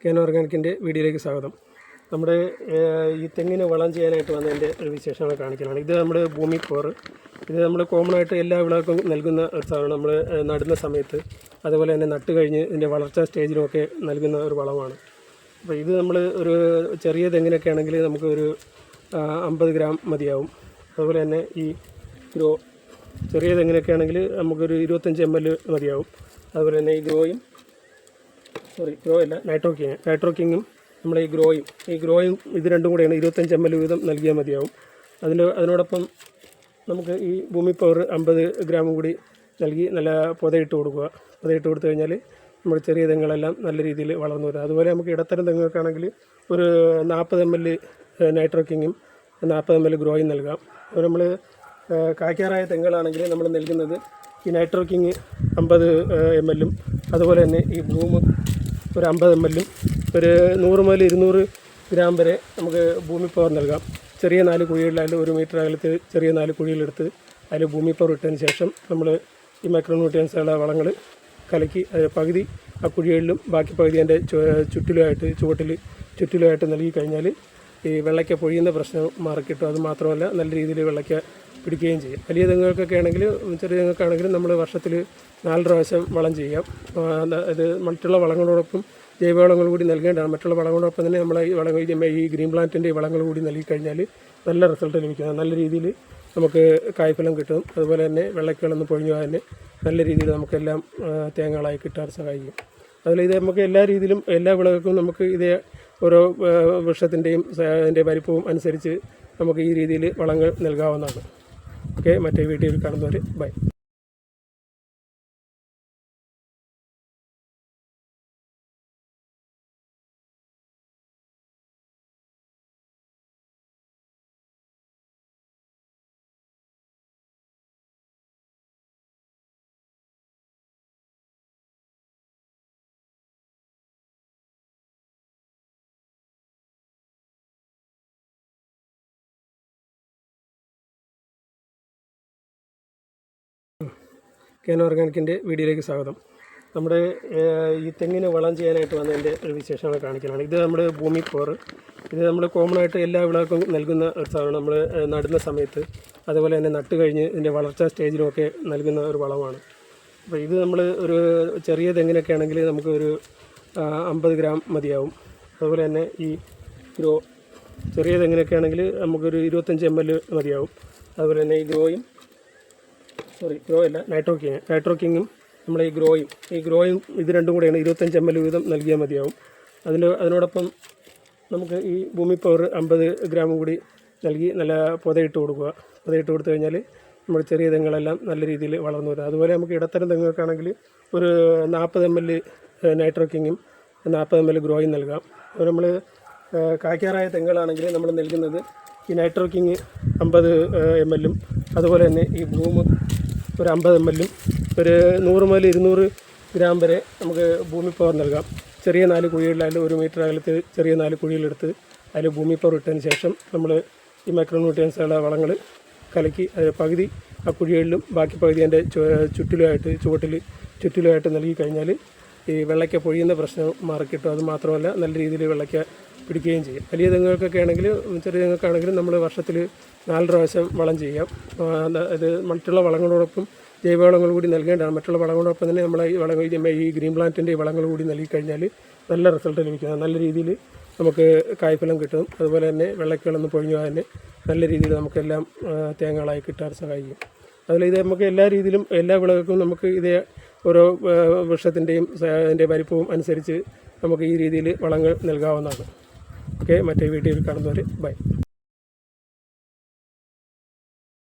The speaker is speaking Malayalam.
കേനോ ഓർഗാനിക്കിൻ്റെ വീഡിയോയിലേക്ക് സ്വാഗതം. നമ്മുടെ ഈ തെങ്ങിന് വളം ചെയ്യാനായിട്ട് വന്നതിൻ്റെ ഒരു വിശേഷങ്ങൾ കാണിക്കലാണ്. ഇത് നമ്മുടെ ഭൂമി പോറ്. ഇത് നമ്മൾ കോമൺ ആയിട്ട് എല്ലാ വിളകൾക്കും നൽകുന്ന ഒരു സാധനം. നമ്മൾ നടുന്ന സമയത്ത് അതുപോലെ തന്നെ നട്ട് കഴിഞ്ഞ് ഇതിൻ്റെ വളർച്ചാ സ്റ്റേജിലുമൊക്കെ നൽകുന്ന ഒരു വളമാണ്. അപ്പോൾ ഇത് നമ്മൾ ഒരു ചെറിയ തെങ്ങിനൊക്കെ ആണെങ്കിൽ നമുക്ക് ഒരു 50 ഗ്രാം മതിയാവും. അതുപോലെ തന്നെ ഈ ചെറിയ തെങ്ങിനൊക്കെ ആണെങ്കിൽ നമുക്കൊരു 25 ml മതിയാവും. അതുപോലെ തന്നെ ഈ ഗ്രോ അല്ല നൈട്രോക്കിങ്ങും നമ്മളെ ഈ ഗ്രോയും ഇത് രണ്ടും കൂടെയാണ് 25 ml വീതം നൽകിയാൽ മതിയാവും. അതിനോടൊപ്പം നമുക്ക് ഈ ഭൂമി പവർ 50 ഗ്രാം കൂടി നൽകി നല്ല പൊതയിട്ട് കൊടുക്കുക. പൊതയിട്ട് കൊടുത്തു കഴിഞ്ഞാൽ നമ്മൾ ചെറിയ തെങ്ങുകളെല്ലാം നല്ല രീതിയിൽ വളർന്നു വരും. അതുപോലെ നമുക്ക് ഇടത്തരം തെങ്ങുകൾക്കാണെങ്കിൽ ഒരു 40 ml നൈട്രോക്കിങ്ങും 40 ml ഗ്രോയും നൽകാം. അപ്പോൾ നമ്മൾ കായ്ക്കാറായ തെങ്ങുകളാണെങ്കിൽ നമ്മൾ നൽകുന്നത് ഈ നൈട്രോക്കിങ് 50 ml അതുപോലെ തന്നെ ഈ ഭൂമി ഒരു 50 ml ഒരു 100 മുതൽ 200 ഗ്രാം വരെ നമുക്ക് ഭൂമി പവർ നൽകാം. ചെറിയ 4 കുഴികളിൽ 1 മീറ്റർ അകലത്തിൽ ചെറിയ 4 കുഴികളെടുത്ത് അതിൽ ഭൂമി പവർ ഇട്ടതിന് ശേഷം നമ്മൾ ഈ മൈക്രോന്യൂട്രിയൻസുള്ള വളങ്ങൾ കലക്കി പകുതി ആ കുഴികളിലും ബാക്കി പകുതി അതിൻ്റെ ചുറ്റിലുമായിട്ട് നൽകി കഴിഞ്ഞാൽ ഈ വെള്ളയ്ക്ക പൊഴിയുന്ന പ്രശ്നം മാറിക്കിട്ടും. അത് മാത്രമല്ല നല്ല രീതിയിൽ വെള്ളയ്ക്ക പിടിക്കുകയും ചെയ്യും. വലിയ തെങ്ങുകൾക്കൊക്കെ ആണെങ്കിലും ചെറിയ തെങ്ങുകൾക്കാണെങ്കിലും നമ്മൾ വർഷത്തിൽ 4 പ്രാവശ്യം വളം ചെയ്യാം. അത് മറ്റുള്ള വളങ്ങളോടൊപ്പം ജൈവവളങ്ങൾ കൂടി നൽകേണ്ടതാണ്. മറ്റുള്ള വളങ്ങളോടൊപ്പം തന്നെ നമ്മൾ ഈ ഗ്രീൻ പ്ലാന്റിൻ്റെ വളങ്ങൾ കൂടി നൽകി കഴിഞ്ഞാൽ നല്ല റിസൾട്ട് ലഭിക്കുന്നത്. നല്ല രീതിയിൽ നമുക്ക് കായ്ഫലം കിട്ടും. അതുപോലെ തന്നെ വെള്ളയ്ക്കുകളൊന്നും പൊഴിഞ്ഞു തന്നെ നല്ല രീതിയിൽ നമുക്കെല്ലാം തേങ്ങകളായി കിട്ടാൻ സഹായിക്കും. അതുപോലെ ഇത് നമുക്ക് എല്ലാ രീതിയിലും എല്ലാ വിളകൾക്കും നമുക്ക് ഇതേ ഓരോ വൃക്ഷത്തിൻ്റെയും അതിൻ്റെ വലിപ്പവും അനുസരിച്ച് നമുക്ക് ഈ രീതിയിൽ വളങ്ങൾ നൽകാവുന്നതാണ്. ഓക്കെ, മറ്റേ വീഡിയോയിൽ കാണുന്നവർ ബൈ. കേനോ ഓർഗാനിക്കിൻ്റെ വീഡിയോയിലേക്ക് സ്വാഗതം. നമ്മുടെ ഈ തെങ്ങിന് വളം ചെയ്യാനായിട്ട് വന്നതിൻ്റെ ഒരു വിശേഷങ്ങൾ കാണിക്കലാണ്. ഇത് നമ്മുടെ ഭൂമി പോറ്. ഇത് നമ്മൾ കോമൺ ആയിട്ട് എല്ലാ വിളകൾക്കും നൽകുന്ന ഒരു സാധനം. നമ്മൾ നടുന്ന സമയത്ത് അതുപോലെ തന്നെ നട്ട് കഴിഞ്ഞ് ഇതിൻ്റെ വളർച്ചാ സ്റ്റേജിലുമൊക്കെ നൽകുന്ന ഒരു വളമാണ്. അപ്പോൾ ഇത് നമ്മൾ ഒരു ചെറിയ തെങ്ങിനൊക്കെ ആണെങ്കിൽ നമുക്ക് ഒരു 50 ഗ്രാം മതിയാവും. അതുപോലെ തന്നെ ഈ ചെറിയ തെങ്ങിനൊക്കെ ആണെങ്കിൽ നമുക്കൊരു 25 ml മതിയാവും. അതുപോലെ തന്നെ ഈ നൈട്രോക്കിങ്ങും നമ്മളെ ഈ ഗ്രോയും ഇത് രണ്ടും കൂടെയാണ് 25 ml വീതം നൽകിയാൽ മതിയാവും. അതിനോടൊപ്പം നമുക്ക് ഈ ഭൂമി പവർ 50 ഗ്രാം കൂടി നൽകി നല്ല പൊതയിട്ട് കൊടുക്കുക. പൊതയിട്ട് കൊടുത്തു കഴിഞ്ഞാൽ നമ്മൾ ചെറിയ തെങ്ങുകളെല്ലാം നല്ല രീതിയിൽ വളർന്നു വരും. അതുപോലെ നമുക്ക് ഇടത്തരം തെങ്ങുകൾക്കാണെങ്കിൽ ഒരു 40 ml നൈട്രോക്കിങ്ങും 40 ml ഗ്രോയും നൽകാം. അപ്പോൾ നമ്മൾ കായ്ക്കാറായ തെങ്ങുകളാണെങ്കിൽ നമ്മൾ നൽകുന്നത് ഈ നൈട്രോക്കിങ് 50 ml അതുപോലെ തന്നെ ഈ ഭൂമി ഒരു 50 ml ഒരു 100 മുതൽ 200 ഗ്രാം വരെ നമുക്ക് ഭൂമി പവർ നൽകാം. ചെറിയ 4 കുഴികളിൽ 1 മീറ്റർ അകലത്തിൽ ചെറിയ 4 കുഴികളെടുത്ത് അതിൽ ഭൂമി പവർ ഇട്ടതിന് ശേഷം നമ്മൾ ഈ മൈക്രോന്യൂട്രിയൻസുള്ള വളങ്ങൾ കലക്കി പകുതി ആ കുഴികളിലും ബാക്കി പകുതി അതിൻ്റെ ചുറ്റിലുമായിട്ട് നൽകി കഴിഞ്ഞാൽ ഈ വെള്ളയ്ക്ക പൊഴിയുന്ന പ്രശ്നം മാറിക്കിട്ടും. അത് മാത്രമല്ല നല്ല രീതിയിൽ വെള്ളയ്ക്ക പിടിക്കുകയും ചെയ്യും. വലിയ തെങ്ങുകൾക്കൊക്കെ ആണെങ്കിലും ചെറിയ തെങ്ങുകൾക്കാണെങ്കിലും നമ്മൾ വർഷത്തിൽ 4 പ്രാവശ്യം വളം ചെയ്യാം. അത് മറ്റുള്ള വളങ്ങളോടൊപ്പം ജൈവവളങ്ങൾ കൂടി നൽകേണ്ടതാണ്. മറ്റുള്ള വളങ്ങളോടൊപ്പം തന്നെ നമ്മൾ ഈ ഗ്രീൻ പ്ലാന്റിൻ്റെ വളങ്ങൾ കൂടി നൽകി കഴിഞ്ഞാൽ നല്ല റിസൾട്ട് ലഭിക്കുന്നത്. നല്ല രീതിയിൽ നമുക്ക് കായ്ഫലം കിട്ടും. അതുപോലെ തന്നെ വെള്ളയ്ക്കുകളൊന്നും പൊഴിഞ്ഞു തന്നെ നല്ല രീതിയിൽ നമുക്കെല്ലാം തേങ്ങകളായി കിട്ടാൻ സഹായിക്കും. അതുപോലെ ഇത് നമുക്ക് എല്ലാ രീതിയിലും എല്ലാ വിളകൾക്കും നമുക്ക് ഇതേ ഓരോ വൃക്ഷത്തിൻ്റെയും അതിൻ്റെ വലിപ്പവും അനുസരിച്ച് നമുക്ക് ഈ രീതിയിൽ വളങ്ങൾ നൽകാവുന്നതാണ്. ഓക്കെ, മറ്റേ വീഡിയോയിൽ കാണുന്നവർ ബൈ.